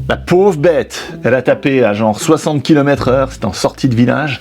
La pauvre bête, elle a tapé à genre 60 km/h, c'était en sortie de village.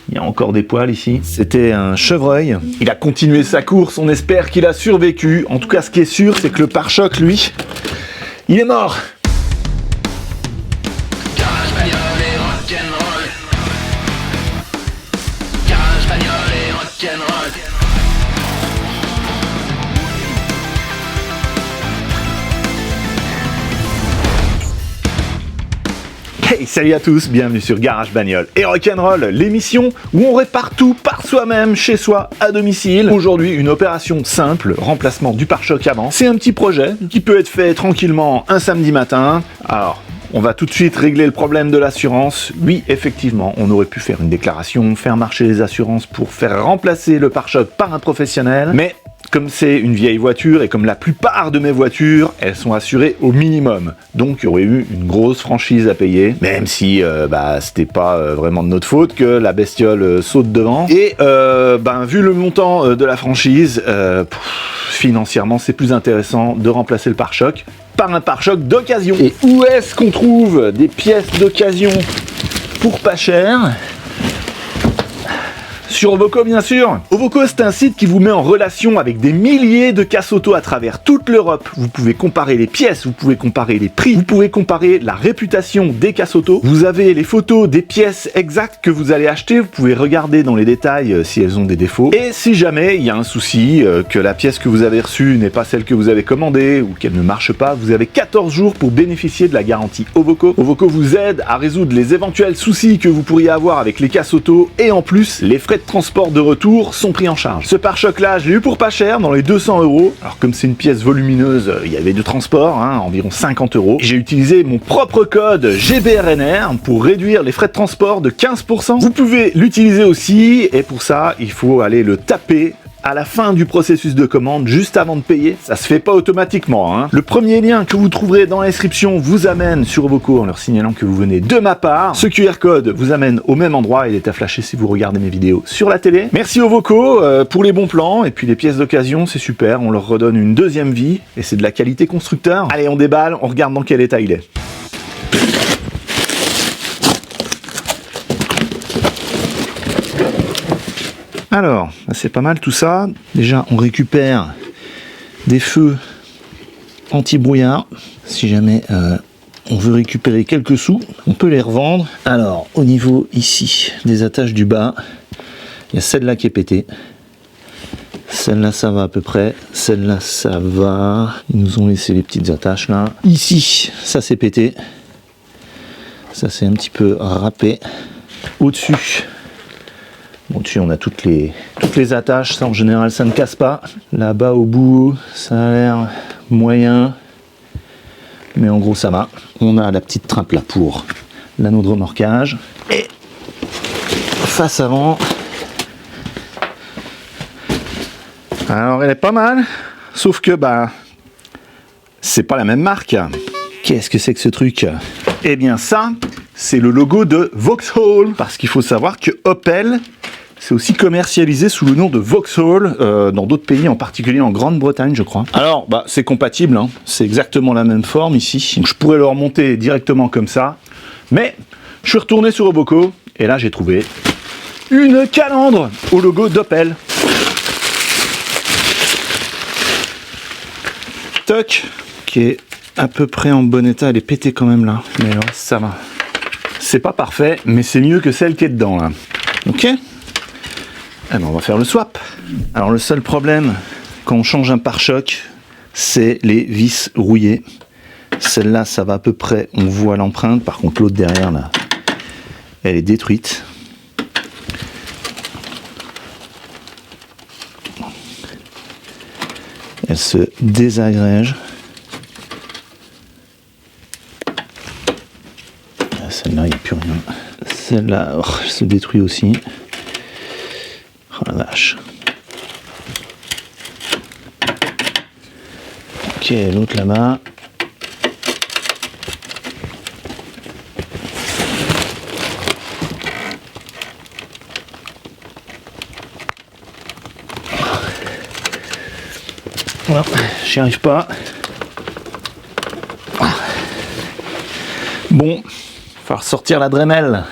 Il y a encore des poils ici. C'était un chevreuil. Il a continué sa course, on espère qu'il a survécu. En tout cas, ce qui est sûr, c'est que le pare-choc, lui, il est mort. Garage bagnole et rock'n'roll. Garage bagnole et rock'n'roll. Hey, salut à tous, bienvenue sur Garage Bagnole et Rock'n'Roll, l'émission où on répare tout par soi-même, chez soi, à domicile. Aujourd'hui, une opération simple, remplacement du pare-choc avant. C'est un petit projet qui peut être fait tranquillement un samedi matin. Alors, on va tout de suite régler le problème de l'assurance. Oui, effectivement, on aurait pu faire une déclaration, faire marcher les assurances pour faire remplacer le pare-choc par un professionnel, mais comme c'est une vieille voiture et comme la plupart de mes voitures, elles sont assurées au minimum. Donc il y aurait eu une grosse franchise à payer, même si c'était pas vraiment de notre faute que la bestiole saute devant. Et vu le montant de la franchise, financièrement c'est plus intéressant de remplacer le pare-choc par un pare-choc d'occasion. Et où est-ce qu'on trouve des pièces d'occasion pour pas cher ? Sur Ovoco, bien sûr. Ovoco, c'est un site qui vous met en relation avec des milliers de casses auto à travers toute l'Europe. Vous pouvez comparer les pièces, vous pouvez comparer les prix, vous pouvez comparer la réputation des casses auto. Vous avez les photos des pièces exactes que vous allez acheter. Vous pouvez regarder dans les détails si elles ont des défauts. Et si jamais il y a un souci, que la pièce que vous avez reçue n'est pas celle que vous avez commandée ou qu'elle ne marche pas, vous avez 14 jours pour bénéficier de la garantie Ovoco. Ovoco vous aide à résoudre les éventuels soucis que vous pourriez avoir avec les casses auto et en plus, les frais de transport de retour sont pris en charge. Ce pare-choc là, je l'ai eu pour pas cher, dans les 200 €. Alors comme c'est une pièce volumineuse, il y avait du transport, environ 50 €. J'ai utilisé mon propre code GBRNR pour réduire les frais de transport de 15%. Vous pouvez l'utiliser aussi, et pour ça, il faut aller le taper à la fin du processus de commande, juste avant de payer. Ça se fait pas automatiquement. Le premier lien que vous trouverez dans la description vous amène sur Ovoco en leur signalant que vous venez de ma part. Ce QR code vous amène au même endroit, il est à flasher si vous regardez mes vidéos sur la télé. Merci Ovoco pour les bons plans, et puis les pièces d'occasion, c'est super, on leur redonne une deuxième vie, et c'est de la qualité constructeur. Allez, on déballe, on regarde dans quel état il est. Alors, c'est pas mal tout ça. Déjà, on récupère des feux anti-brouillard. Si jamais on veut récupérer quelques sous, on peut les revendre. Alors, au niveau ici des attaches du bas, il y a celle-là qui est pétée. Celle-là, ça va à peu près. Celle-là, ça va. Ils nous ont laissé les petites attaches là. Ici, ça s'est pété. Ça s'est un petit peu râpé. Au-dessus, on a toutes les attaches, ça en général ça ne casse pas. Là-bas au bout, ça a l'air moyen, mais en gros ça va. On a la petite trappe là pour l'anneau de remorquage. Et face avant, alors elle est pas mal, sauf que c'est pas la même marque. Qu'est-ce que c'est que ce truc ? Eh bien ça, c'est le logo de Vauxhall, parce qu'il faut savoir que Opel, c'est aussi commercialisé sous le nom de Vauxhall dans d'autres pays, en particulier en Grande-Bretagne, je crois. Alors, c'est compatible, c'est exactement la même forme ici. Donc, je pourrais le remonter directement comme ça, mais je suis retourné sur Ovoco, et là, j'ai trouvé une calandre au logo d'Opel. Toc, qui est à peu près en bon état. Elle est pétée quand même là, mais le reste, ça va. C'est pas parfait, mais c'est mieux que celle qui est dedans là. Ok ? Eh ben on va faire le swap. Alors le seul problème quand on change un pare-choc, c'est les vis rouillées. Celle-là, ça va à peu près, on voit l'empreinte. Par contre l'autre derrière là, elle est détruite. Elle se désagrège. Celle-là, il n'y a plus rien. Celle-là, elle se détruit aussi. Oh la vache. Ok, l'autre là-bas. Voilà, j'y arrive pas. Bon, il va falloir sortir la Dremel.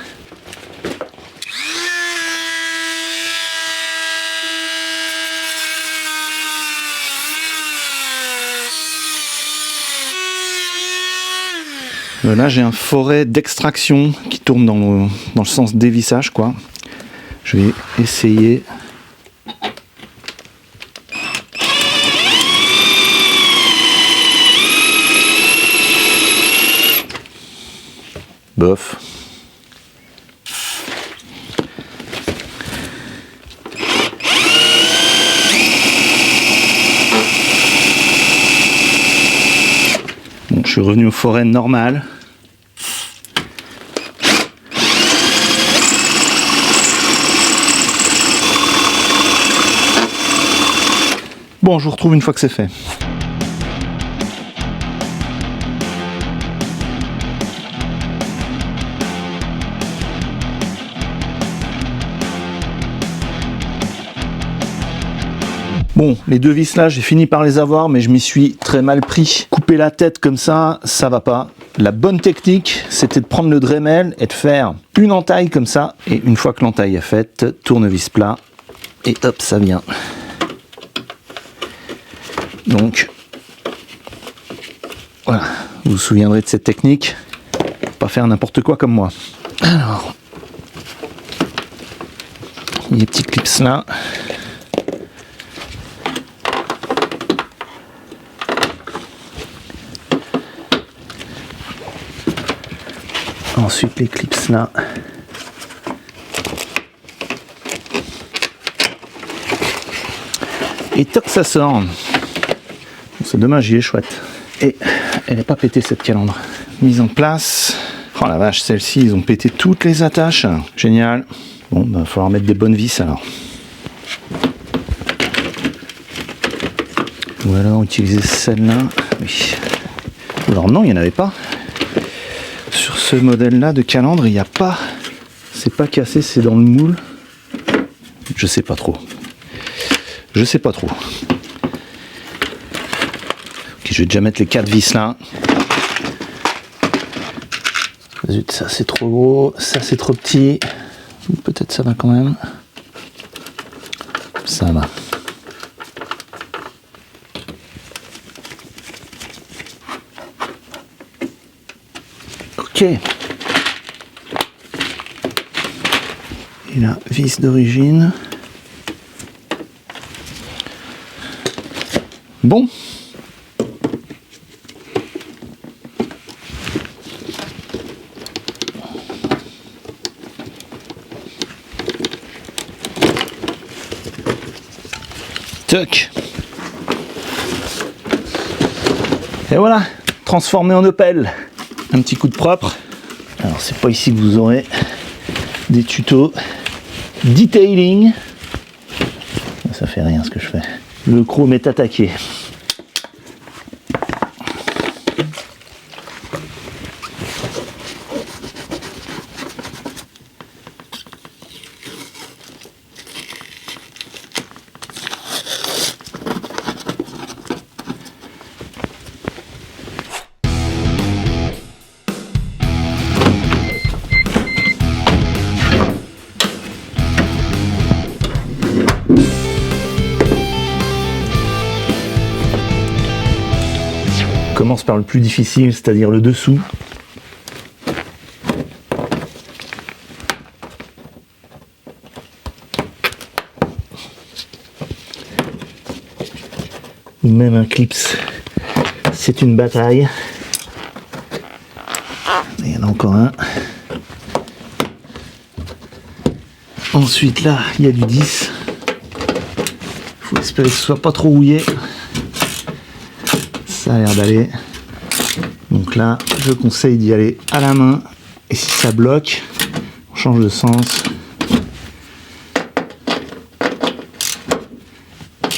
Là j'ai un forêt d'extraction qui tourne dans le sens dévissage quoi. Je vais essayer. Bof. Bon, je suis revenu aux forêts normales. Bon, je vous retrouve une fois que c'est fait. Bon, les deux vis là, j'ai fini par les avoir, mais je m'y suis très mal pris. Couper la tête comme ça va pas. La bonne technique, c'était de prendre le Dremel et de faire une entaille comme ça. Et une fois que l'entaille est faite, tournevis plat. Et hop, ça vient. Donc, voilà, vous vous souviendrez de cette technique. Pas faire n'importe quoi comme moi. Alors, les petits clips là. Ensuite les clips là. Et toc, ça sort. C'est dommage, il est chouette. Et elle n'est pas pétée cette calandre. Mise en place. Oh la vache, celle-ci, ils ont pété toutes les attaches. Génial. Bon, bah, il va falloir mettre des bonnes vis alors. Ou alors utiliser celle-là. Oui. Alors non, il n'y en avait pas. Sur ce modèle-là de calandre, il n'y a pas. C'est pas cassé, c'est dans le moule. Je sais pas trop. Je sais pas trop. Ok, je vais déjà mettre les 4 vis là. Zut, ça c'est trop gros, ça c'est trop petit. Peut-être ça va quand même. Ça va. Ok. Et la vis d'origine. Bon. Toc. Et voilà, transformé en Opel. Un petit coup de propre. Alors c'est pas ici que vous aurez des tutos detailing. Ça fait rien ce que je fais. Le chrome est attaqué. Commence par le plus difficile, c'est-à-dire le dessous. Même un clips, c'est une bataille. Il y en a encore un. Ensuite là, il y a du 10. Il faut espérer que ce soit pas trop rouillé. Ça a l'air d'aller. Donc là, je conseille d'y aller à la main. Et si ça bloque, on change de sens.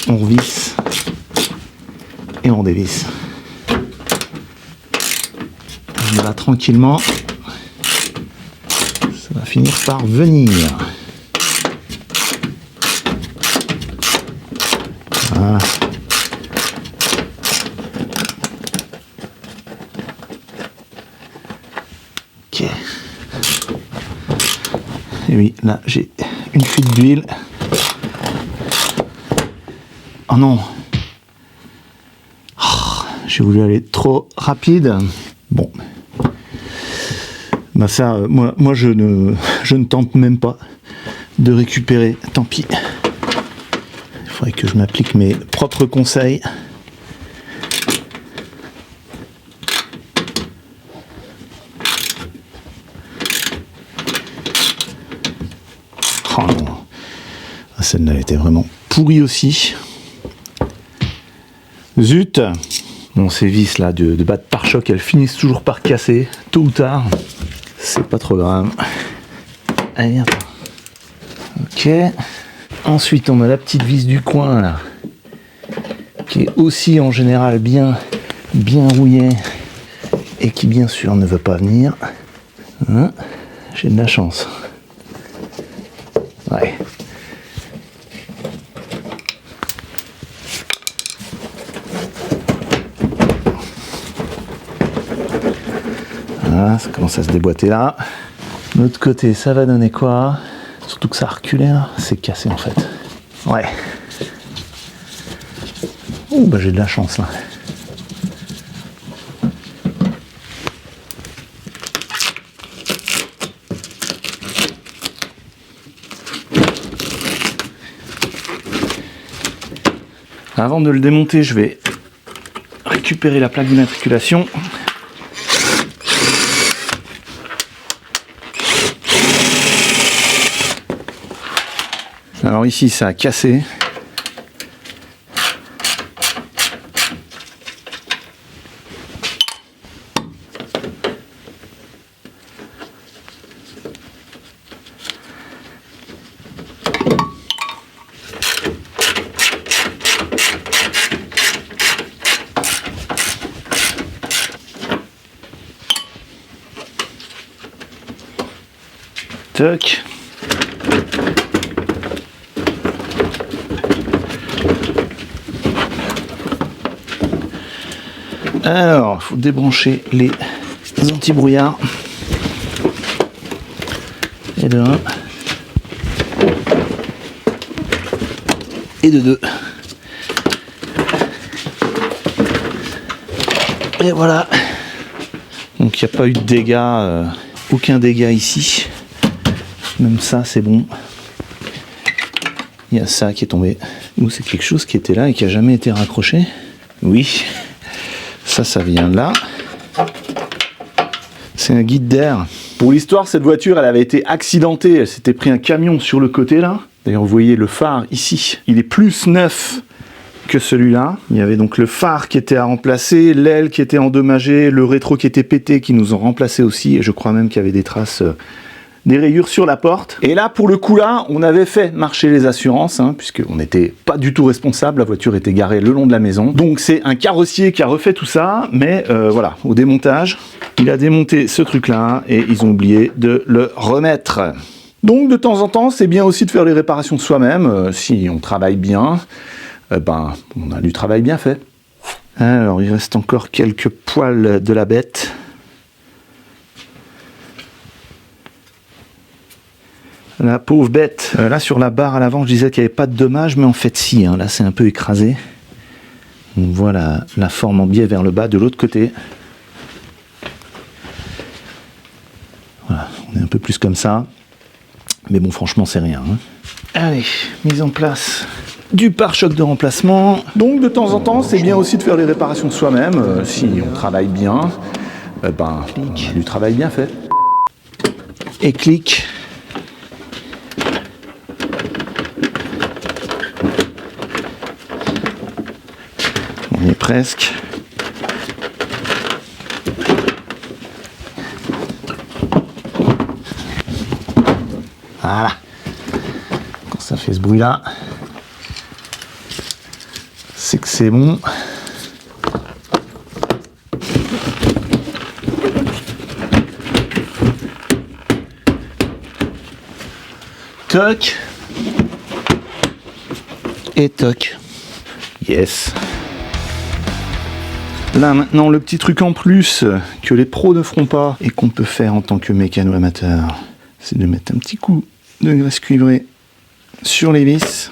On revisse. Et on dévisse. On y va tranquillement. Ça va finir par venir. Voilà. Et oui, là j'ai une fuite d'huile. Oh non. Oh, j'ai voulu aller trop rapide. Bon. Bah ça, moi je ne tente même pas de récupérer. Tant pis. Il faudrait que je m'applique mes propres conseils. Oh non. Celle-là était vraiment pourrie aussi. Zut. Bon, ces vis là de bas de pare-choc, elles finissent toujours par casser, tôt ou tard. C'est pas trop grave. Allez, attends. Ok. Ensuite, on a la petite vis du coin là, qui est aussi en général bien rouillée et qui bien sûr ne veut pas venir. Hein, j'ai de la chance. Ouais. Voilà, ça commence à se déboîter là. De l'autre côté, ça va donner quoi? Surtout que ça a reculé là, c'est cassé en fait. Ouais. Ouh, bah j'ai de la chance là. Avant de le démonter, je vais récupérer la plaque d'immatriculation. Alors ici, ça a cassé. Toc. Alors, il faut débrancher les anti-brouillards. Et de 1. Et de 2. Et voilà. Donc il n'y a pas eu de dégâts, aucun dégât ici. Même ça, c'est bon. Il y a ça qui est tombé. Ou c'est quelque chose qui était là et qui n'a jamais été raccroché. Oui. Ça vient de là. C'est un guide d'air. Pour l'histoire, cette voiture, elle avait été accidentée. Elle s'était pris un camion sur le côté là. D'ailleurs, vous voyez le phare ici. Il est plus neuf que celui-là. Il y avait donc le phare qui était à remplacer, l'aile qui était endommagée, le rétro qui était pété, qui nous ont remplacé aussi. Et je crois même qu'il y avait des traces, des rayures sur la porte. Et là, pour le coup là, on avait fait marcher les assurances, hein, puisqu'on n'était pas du tout responsable. La voiture était garée le long de la maison. Donc c'est un carrossier qui a refait tout ça. Mais voilà, au démontage, il a démonté ce truc-là et ils ont oublié de le remettre. Donc de temps en temps, c'est bien aussi de faire les réparations soi-même. Si on travaille bien, ben, on a du travail bien fait. Alors, il reste encore quelques poils de la bête. La pauvre bête. Là, sur la barre à l'avant, je disais qu'il n'y avait pas de dommages, mais en fait, si. Hein, là, c'est un peu écrasé. Donc, voilà la forme en biais vers le bas de l'autre côté. Voilà, on est un peu plus comme ça. Mais bon, franchement, c'est rien. Hein. Allez, mise en place du pare-choc de remplacement. Donc, de temps en temps, c'est bien aussi de faire les réparations soi-même. Si on travaille bien, ben, on a du travail bien fait. Et clic. On y est presque. Voilà. Quand ça fait ce bruit-là, c'est que c'est bon. Toc. Et toc. Yes. Là maintenant, le petit truc en plus que les pros ne feront pas et qu'on peut faire en tant que mécano amateur, c'est de mettre un petit coup de graisse cuivrée sur les vis,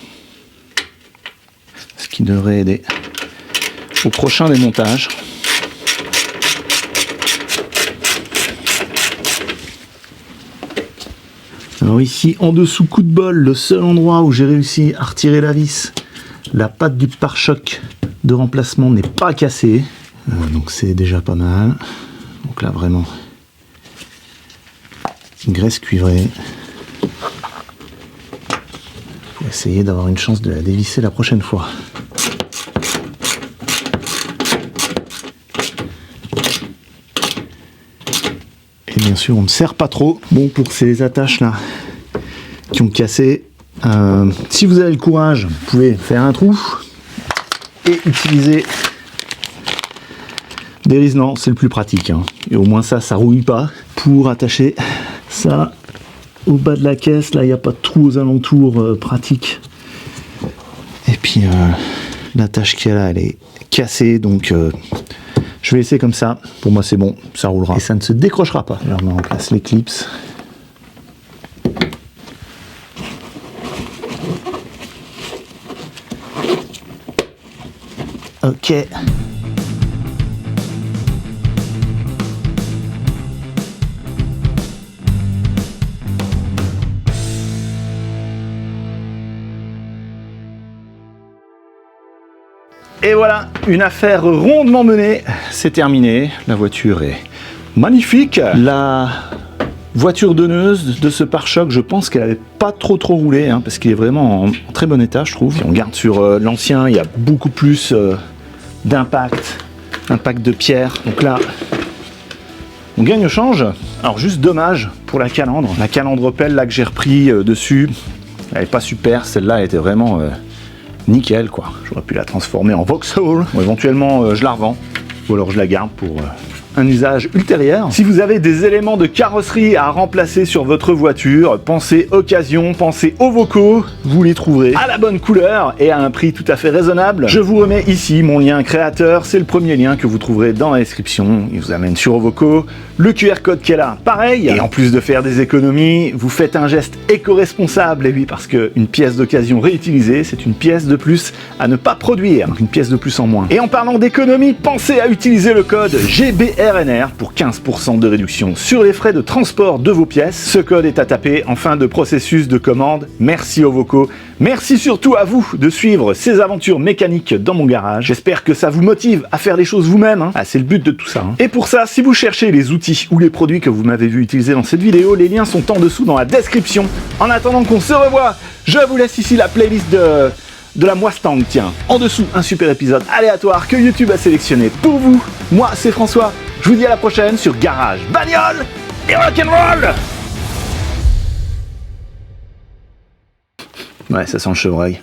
ce qui devrait aider au prochain démontage. Alors ici, en dessous, coup de bol, le seul endroit où j'ai réussi à retirer la vis, la patte du pare-choc de remplacement n'est pas cassée, donc c'est déjà pas mal. Donc là vraiment, graisse cuivrée. Faut essayer d'avoir une chance de la dévisser la prochaine fois. Et bien sûr, on ne serre pas trop. Bon, pour ces attaches là qui ont cassé, si vous avez le courage, vous pouvez faire un trou et utiliser des risenants, c'est le plus pratique, hein. Et au moins ça rouille pas. Pour attacher ça au bas de la caisse, là il n'y a pas de trou aux alentours, pratique. Et puis l'attache qu'il y a là, elle est cassée, donc je vais laisser comme ça. Pour moi c'est bon, ça roulera et ça ne se décrochera pas. Je remets en place les clips. Ok. Et voilà, une affaire rondement menée, c'est terminé. La voiture est magnifique. La voiture donneuse de ce pare-choc, je pense qu'elle n'avait pas trop roulé, hein, parce qu'il est vraiment en très bon état, je trouve. Si on regarde sur l'ancien, il y a beaucoup plus d'impact de pierre. Donc là, on gagne au change. Alors juste dommage pour la calandre. La calandre pelle là que j'ai repris dessus, elle n'est pas super. Celle-là était vraiment nickel, quoi. J'aurais pu la transformer en Vauxhall. Bon, éventuellement, je la revends. Ou alors je la garde pour un usage ultérieur. Si vous avez des éléments de carrosserie à remplacer sur votre voiture, pensez occasion, pensez Ovoco, vous les trouverez à la bonne couleur et à un prix tout à fait raisonnable. Je vous remets ici mon lien créateur, c'est le premier lien que vous trouverez dans la description. Il vous amène sur Ovoco, le QR code qui est là, pareil. Et en plus de faire des économies, vous faites un geste éco-responsable, et oui, parce qu'une pièce d'occasion réutilisée, c'est une pièce de plus à ne pas produire, donc une pièce de plus en moins. Et en parlant d'économie, pensez à utiliser le code GBRNR pour 15% de réduction sur les frais de transport de vos pièces. Ce code est à taper en fin de processus de commande. Merci Ovoco. Merci surtout à vous de suivre ces aventures mécaniques dans mon garage. J'espère que ça vous motive à faire les choses vous-même, hein. Ah, c'est le but de tout ça, hein. Et pour ça, si vous cherchez les outils ou les produits que vous m'avez vu utiliser dans cette vidéo, les liens sont en dessous dans la description. En attendant qu'on se revoie, je vous laisse ici la playlist de la Mustang, tiens. En dessous, un super épisode aléatoire que YouTube a sélectionné pour vous. Moi, c'est François. Je vous dis à la prochaine sur Garage, Bagnole et Rock'n'Roll. Ouais, ça sent le chevreuil.